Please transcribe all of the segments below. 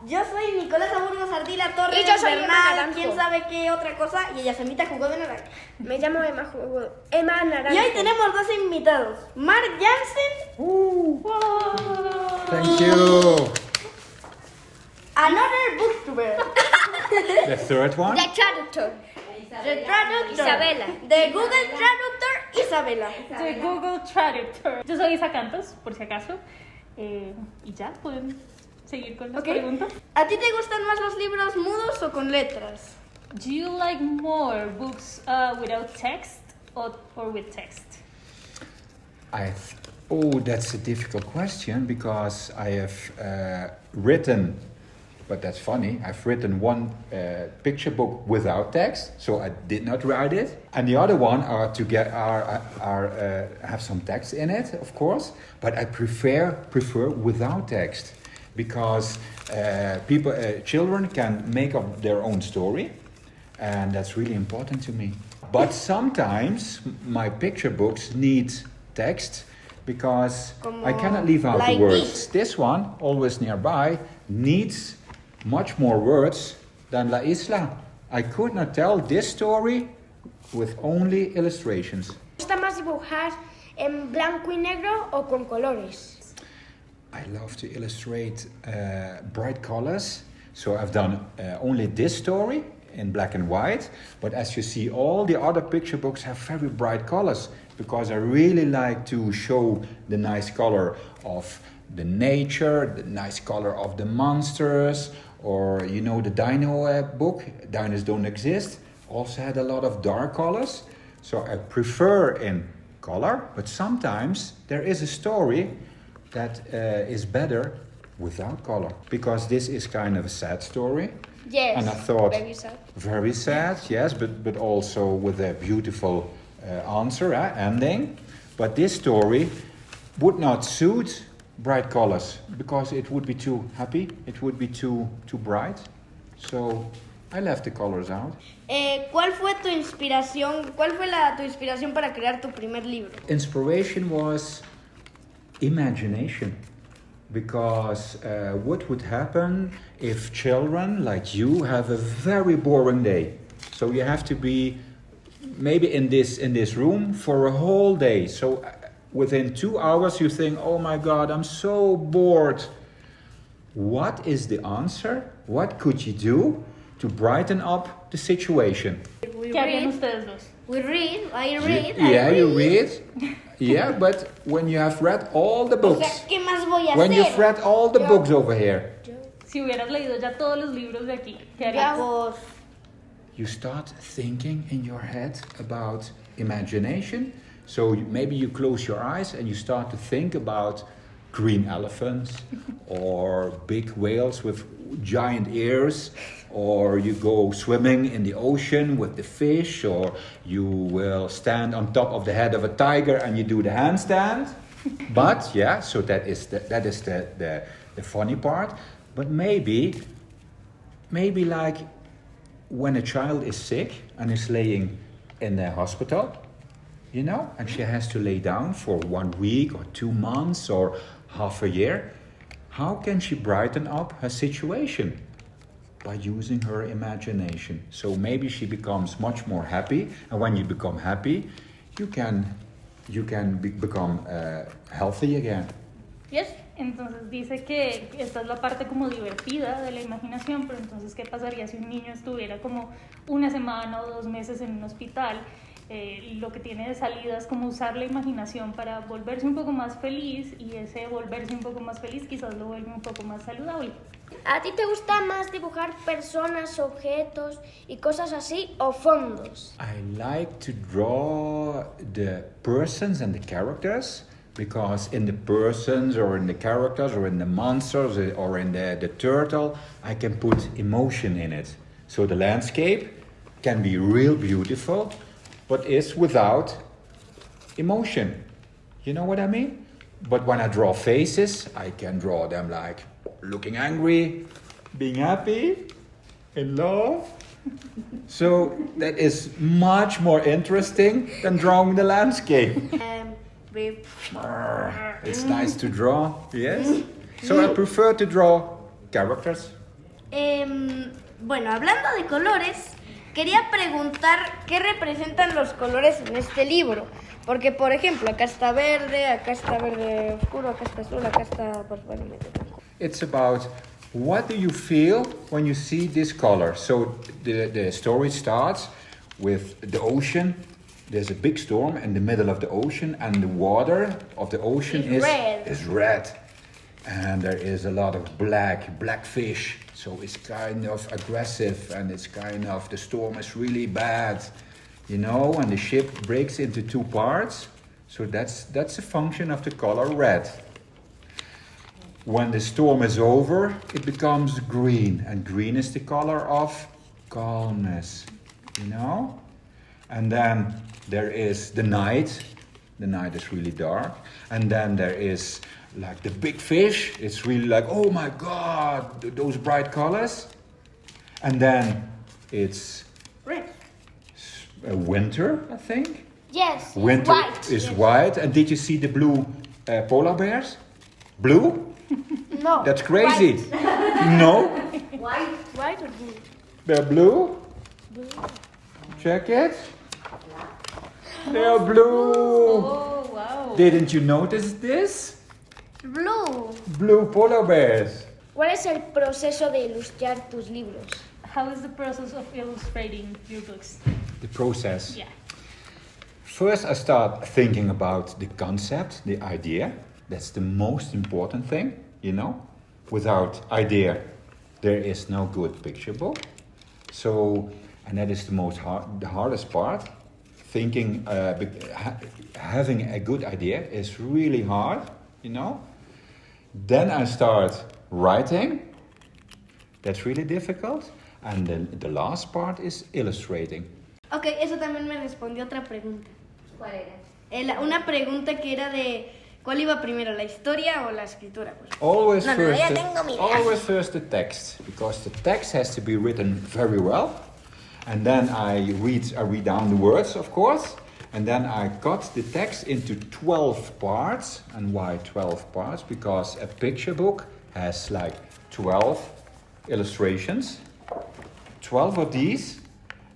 Yo soy Nicolasa Burgos Ardila Torres. Y yo soy Emma Bernal, Naranjo. quién sabe qué otra cosa. Y ella se invita a jugo de naranja. Me llamo Emma Naranjo. Y hoy tenemos dos invitados. Mark Janssen. Thank you. Another booktuber. The third one. The traductor. The traductor. Isabela. The Google Traductor Isabela. De Google Traductor. Yo soy Isa Cantos, por si acaso. Y ya, pueden seguir con las preguntas. ¿A ti te gustan más los libros mudos o con letras? Do you like more books without text or with text? That's a difficult question because I have written, but that's funny, I've written one picture book without text, so I did not write it. And the other one have some text in it, of course, but I prefer without text because children can make up their own story, and that's really important to me. But sometimes my picture books need text because I cannot leave out like the words. This one, always nearby, needs much more words than La Isla. I could not tell this story with only illustrations. ¿Te gusta más dibujar en blanco y negro o con colores? I love to illustrate bright colors, so I've done only this story in black and white, but as you see, all the other picture books have very bright colors because I really like to show the nice color of the nature, the nice color of the monsters, or the dino book, Dinos Don't Exist, also had a lot of dark colors, so I prefer in color, but sometimes there is a story that is better without color, because this is kind of a sad story. Yes. And I thought, Very sad. Yes, but also with a beautiful ending. But this story would not suit bright colors because it would be too happy, it would be too bright. So I left the colors out. ¿Cuál fue tu inspiración? ¿Cuál fue tu inspiración para crear tu primer libro? Inspiration was imagination. Because what would happen if children like you have a very boring day? So you have to be maybe in this room for a whole day. So within 2 hours you think, oh my God, I'm so bored. What is the answer? What could you do to brighten up the situation? ¿Qué harían ustedes dos? We read, I read. You read. Yeah, but when you have read all the O books. sea, ¿qué más voy a When hacer? you've read all the books over here. Si hubieras leído ya todos los libros de aquí, ¿qué harías? Pues, You start thinking in your head about imagination. So maybe you close your eyes and you start to think about green elephants or big whales with giant ears, or you go swimming in the ocean with the fish, or you will stand on top of the head of a tiger and you do the handstand. But yeah, so that is the funny part. But maybe like when a child is sick and is laying in the hospital, and she has to lay down for 1 week or 2 months or half a year, how can she brighten up her situation? By using her imagination. So maybe she becomes much more happy, and when you become happy, you can become healthy again. yes. Entonces dice que esta es la parte como divertida de la imaginación, pero entonces ¿qué pasaría si un niño estuviera como 1 semana o 2 meses en un hospital? Lo que tiene de salida es como usar la imaginación para volverse un poco más feliz, y ese volverse un poco más feliz quizás lo vuelve un poco más saludable. ¿A ti te gusta más dibujar personas, objetos y cosas así o fondos? I like to draw the persons and the characters, because in the persons or in the characters or in the monsters or in the turtle, I can put emotion in it. So the landscape can be real beautiful, but is without emotion. You know what I mean? But when I draw faces, I can draw them like looking angry, being happy, in love. So that is much more interesting than drawing the landscape. It's nice to draw, yes. So I prefer to draw characters, Bueno, hablando de colores, quería preguntar qué representan los colores en este libro. Porque, por ejemplo, acá está verde oscuro, acá está azul, acá está... Bueno, It's about what do you feel when you see this color. So the story starts with the ocean. There's a big storm in the middle of the ocean, and the water of the ocean is red. And there is a lot of black fish. So it's kind of aggressive, and it's kind of, the storm is really bad, you know, and the ship breaks into two parts. So that's a function of the color red. When the storm is over, it becomes green, and green is the color of calmness, you know? And then there is the night. The night is really dark. And then there is like the big fish. It's really like, oh my God, those bright colors. And then it's red. Winter, I think. Yes, Winter white. is white. And did you see the blue polar bears? Blue? No. That's crazy. No? White or blue? They're blue? Check it. They're blue. Oh, wow. Didn't you notice this? Blue. Blue polar bears. ¿Cuál es el proceso de ilustrar tus libros? How is the process of illustrating your books? The process. Yeah. First, I start thinking about the concept, the idea. That's the most important thing, you know. Without idea, there is no good picture book. So, and that is the hardest part. Thinking, having a good idea is really hard, you know. Then I start writing. That's really difficult. And then the last part is illustrating. Ok, eso también me respondió otra pregunta. ¿Cuál era? Una pregunta que era de ¿cuál iba primero, la historia o la escritura? Pues. Always No, first, ya tengo mi idea. always first the text, because the text has to be written very well, and then I read down the words, of course, and then I cut the text into 12 parts. And why 12 parts? Because a picture book has like 12 illustrations, 12 of these.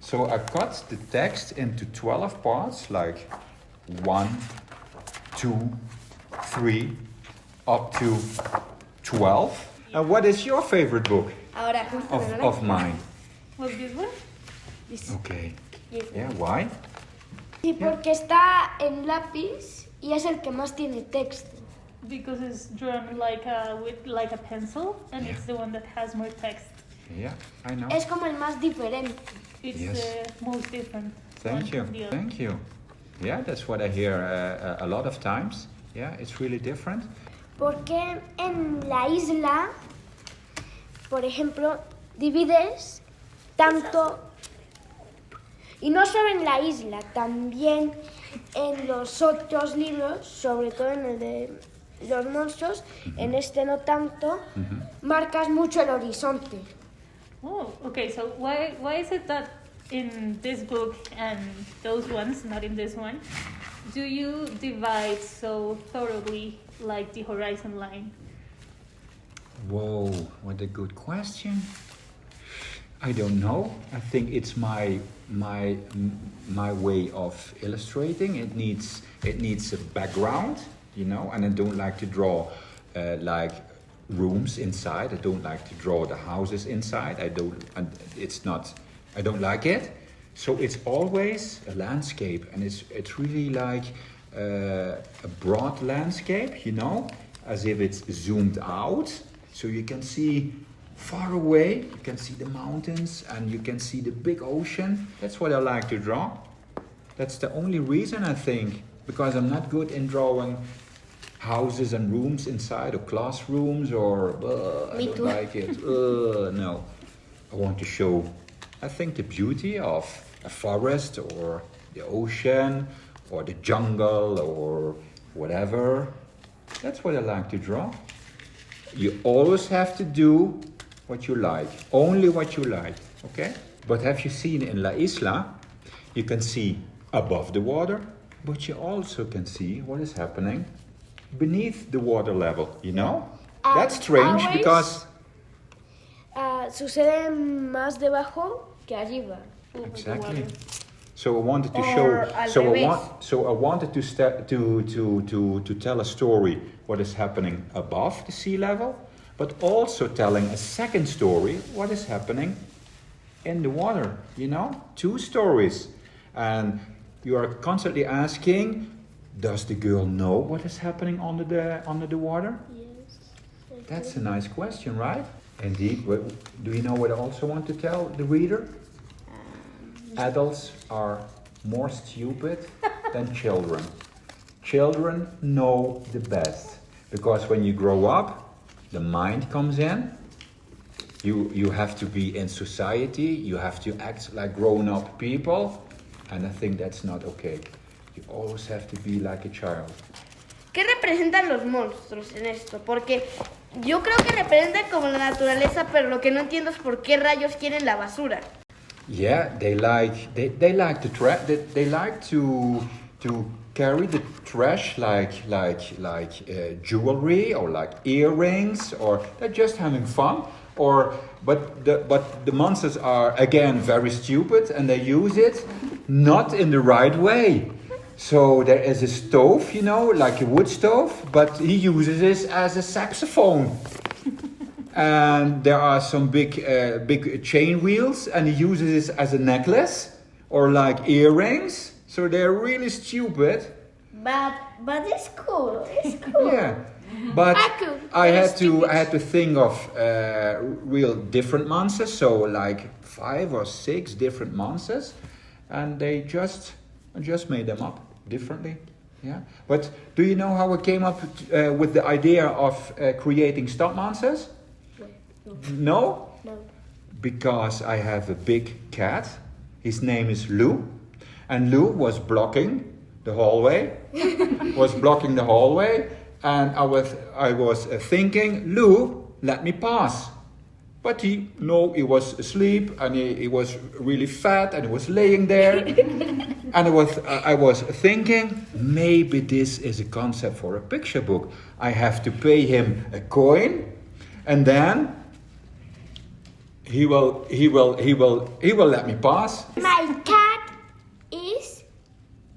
So I cut the text into 12 parts, like 1, 2, 3, up to 12. And what is your favorite book Ahora, of mine? Was this one? Okay. Yeah, why? Sí, porque está en lápiz y es el que más tiene texto. Because it's drawn like a pencil, and Yeah. it's the one that has more text. Yeah, I know. Es como el más diferente. It's Yes. the most different. Thank one you. from the other. Thank you. Yeah, that's what I hear a lot of times. Yeah, it's really different. Porque en la isla, por ejemplo, divides tanto, y no solo en la isla, también en los otros libros, sobre todo en el de los monstruos, en este no tanto, marcas mucho el horizonte. Oh, okay. So why is it that in this book and those ones, not in this one, do you divide so thoroughly like the horizon line? Whoa, what a good question. I don't know. I think it's my way of illustrating. It needs a background, you know, and I don't like to draw like rooms inside. I don't like to draw the houses inside. I don't like it. So it's always a landscape, and it's really like a broad landscape, you know, as if it's zoomed out, so you can see far away. You can see the mountains, and you can see the big ocean. That's what I like to draw. That's the only reason, I think, because I'm not good in drawing houses and rooms inside, or classrooms, or I don't like it. No, I want to show, I think, the beauty of a forest, or the ocean, or the jungle, or whatever. That's what I like to draw. You always have to do what you like, only what you like, okay? But have you seen in La Isla, you can see above the water, but you also can see what is happening beneath the water level, you know? That's strange always, because... sucede más debajo que arriba. Exactly. So I wanted to Or show. al So revés. I wanted to tell a story what is happening above the sea level, but also telling a second story what is happening in the water. You know, two stories, and you are constantly asking, does the girl know what is happening under the water? Yes. That's a nice question, right? Indeed. Do you know what I also want to tell the reader? Adults are more stupid than children. Children know the best. Because when you grow up, the mind comes in. You have to be in society. You have to act like grown-up people. And I think that's not okay. You always have to be like a child. ¿Qué representan los monstruos en esto? Porque yo creo que representan como la naturaleza, pero lo que no entiendo es por qué rayos quieren la basura. Yeah, they like to carry the trash like jewelry or like earrings, or they're just having fun. But the monsters are again very stupid and they use it not in the right way. So there is a stove, you know, like a wood stove, but he uses it as a saxophone. And there are some big chain wheels, and he uses it as a necklace or like earrings. So they're really stupid. But it's cool. It's cool. Yeah, but Aku, I very had to think of real different monsters. So like 5 or 6 different monsters, and they just made them up differently. Yeah. But do you know how I came up with the idea of creating stop monsters? No? No. Because I have a big cat. His name is Lou. And Lou was blocking the hallway. And I was thinking, Lou, let me pass. But he was asleep, and he was really fat, and he was laying there. And I was thinking, maybe this is a concept for a picture book. I have to pay him a coin, and then he will let me pass. My cat is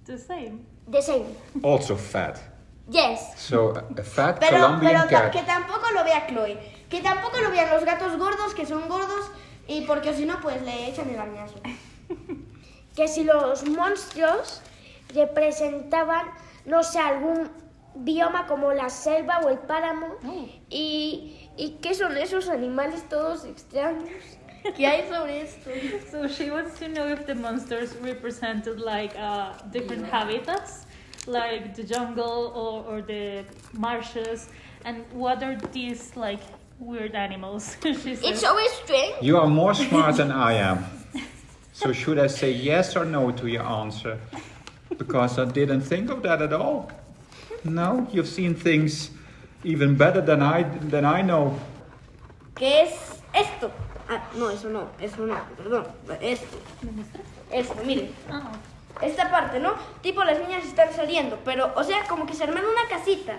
The same. the same. Also fat. Yes. So a fat Pero Colombian cat. que tampoco lo vea Chloe. Que tampoco lo vean los gatos gordos, que son gordos, y porque si no, pues le echan el arañazo. Que si los monstruos representaban, no sé, algún bioma como la selva o el páramo, y qué son esos animales todos extraños. ¿Qué hay sobre esto? So she wants to know if the monsters represented like different habitats, like the jungle or the marshes, and what are these like weird animals? She says. It's always strange. You are more smart than I am. So should I say yes or no to your answer? Because I didn't think of that at all. No, you've seen things even better than I know. ¿Qué es esto? Ah, no, eso no, perdón, esto. Esto, miren. Oh. Esta parte, ¿no? Tipo, las niñas están saliendo, pero, o sea, como que se arman una casita.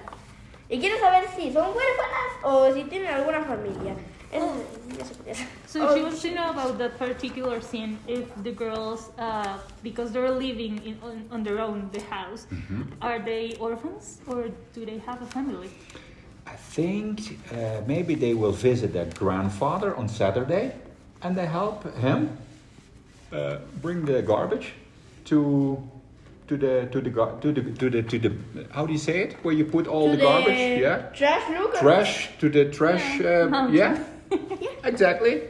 Y quiero saber si son huérfanas o si tienen alguna familia. Eso quería saber. So she wants to know about that particular scene, if the girls, because they're living on their own, the house, are they orphans or do they have a family? I think maybe they will visit their grandfather on Saturday, and they help him bring the garbage to the how do you say it? Where you put all the garbage? Yeah. Trash, look. Trash to the trash. Yeah. Exactly.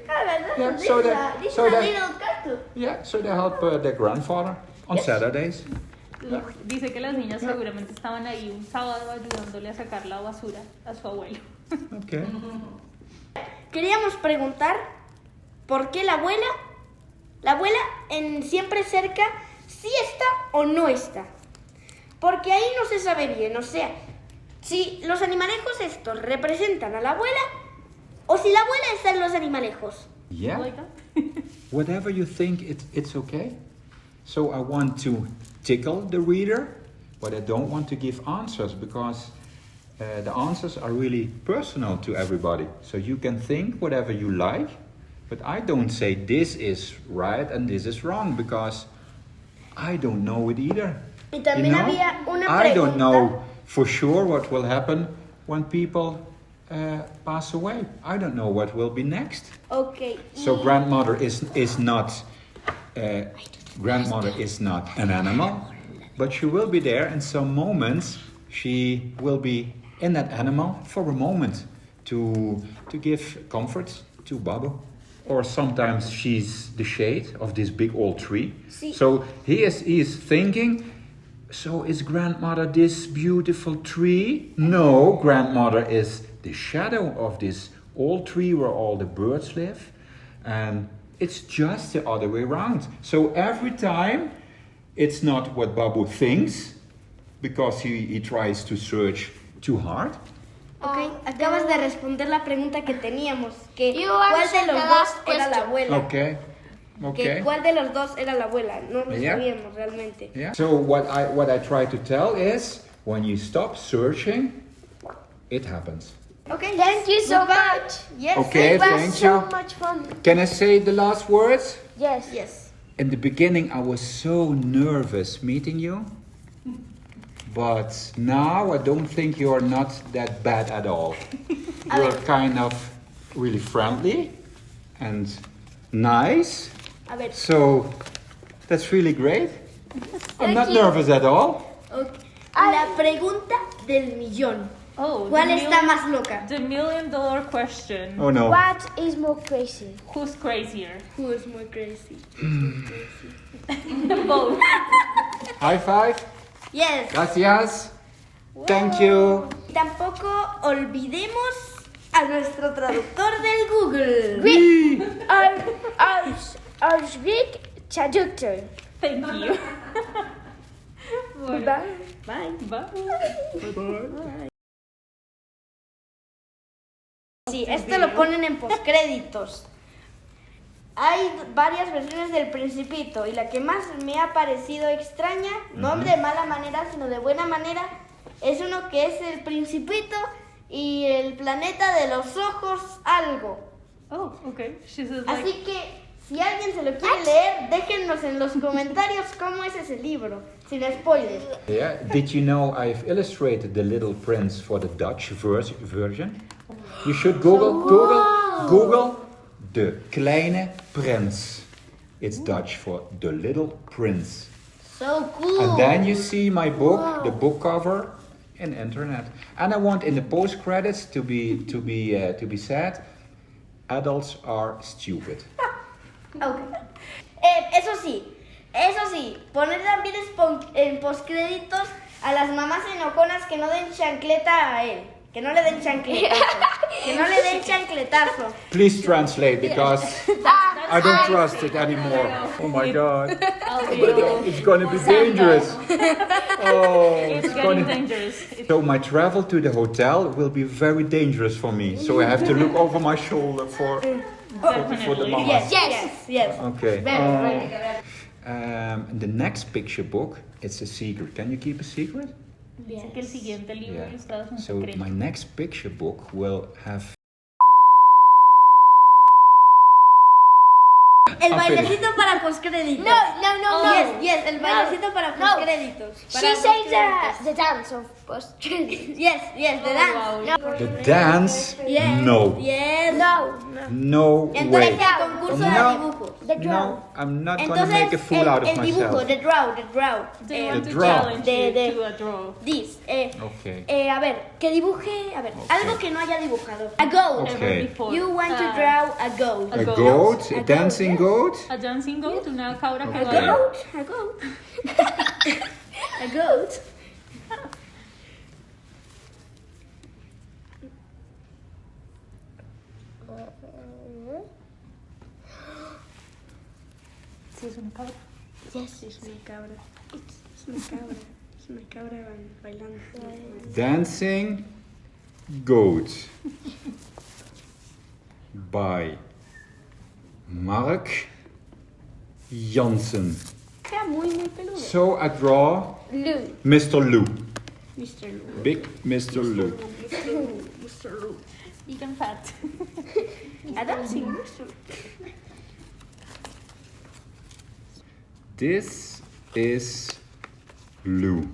Yeah, so they help their grandfather on Saturdays. Yeah. Dice que las niñas seguramente estaban ahí un sábado ayudándole a sacar la basura a su abuelo. Okay. Queríamos preguntar por qué la abuela en Siempre Cerca, sí está o no está. Porque ahí no se sabe bien, o sea, si los animalejos estos representan a la abuela o si la abuela está en los animalejos. Yeah. Like that? Whatever you think, it's okay. So I want to tickle the reader, but I don't want to give answers because the answers are really personal to everybody. So you can think whatever you like, But I don't say this is right and this is wrong because I don't know it either. Y también había una I don't pregunta. know for sure what will happen when people pass away. I don't know what will be next. Ok. So grandmother is not grandmother is not an animal, but she will be there. In some moments, she will be in that animal for a moment to give comfort to Babu. Or sometimes she's the shade of this big old tree. Sí. So he is thinking, so is grandmother this beautiful tree? No, grandmother is the shadow of this old tree where all the birds live. And it's just the other way around. So every time it's not what Babu thinks, because he tries to search too hard. Ok, acabas de responder la pregunta que teníamos, que You cuál de answered los the dos last era la question. abuela. Okay. Que cuál de los dos era la abuela, no lo Yeah. sabíamos realmente. Yeah. So what I try to tell is, when you stop searching, it happens. Okay, Thank you so goodbye. much. Yes, Okay, It was thank so you. much fun. Can I say the last words? Yes. yes. In the beginning, I was so nervous meeting you. But now I don't think you're not that bad at all. You're kind of really friendly and nice. A ver, So that's really great. I'm not you. nervous at all. okay. La pregunta del millón. Oh, ¿Cuál the está más loca? The $1 million question. Oh no. What is more crazy? Who's crazier? Who is more crazy? Both. High five. Yes. Gracias. Thank you. Tampoco olvidemos a nuestro traductor del Google. We are speak traductor. Thank you. Bueno, Bye. bye. Sí, esto lo ponen en postcréditos. Hay varias versiones del Principito y la que más me ha parecido extraña, no de mala manera, sino de buena manera, es uno que es el Principito y el planeta de los ojos algo. Oh, okay. She says like, Así que si alguien se lo quiere leer, déjennos en los comentarios cómo es ese libro, sin spoilers. Yeah. Did you know I've illustrated the Little Prince for the Dutch version? You should Google De Kleine Prins. It's Dutch for The Little Prince. So cool. And then you see my book, the book cover, in internet. And I want in the post credits to be said, adults are stupid. Okay. Eso sí, poner también en postcréditos a las mamás enojonas que no den chancleta a él. Que no le den chancletazo. Que no le den chancletazo. Please translate because I don't trust it anymore. Oh my god. It's gonna be dangerous. Oh, it's getting dangerous. So my travel to the hotel will be very dangerous for me. So I have to look over my shoulder for the Definitely. mamas. Yes. Okay. The next picture book, it's a secret. Can you keep a secret? Dice que el siguiente libro Yeah. ilustrado es un So secreto. my next picture book will have. El bailecito para postcréditos. No. Yes, el bailecito para No. postcréditos. She says the dance of post credits. Yes, the dance. Wow. The dance? Yes. No. Yes. No Entonces way. el concurso de dibujo. The drum. No, I'm not gonna Entonces make a fool out of el dibujo, myself. the draw. Do you want The to draw. challenge you The- to a draw? This. Okay. A ver, que dibuje, algo que no haya dibujado. A goat. Okay. Ever before. You want to draw a goat. A goat? A dancing goat? A dancing goat, una cabra que A baila. goat. A goat. Sí, es una cabra. Yes, es una cabra. Es una cabra bailando. Dancing Goat by Mark Janssen. Era muy peludo. So I draw Lou. Mr. Lou. Mr. Lou. Big Mr. Lou. Mr. Lou. Big and fat. A dancing Mr. This is blue.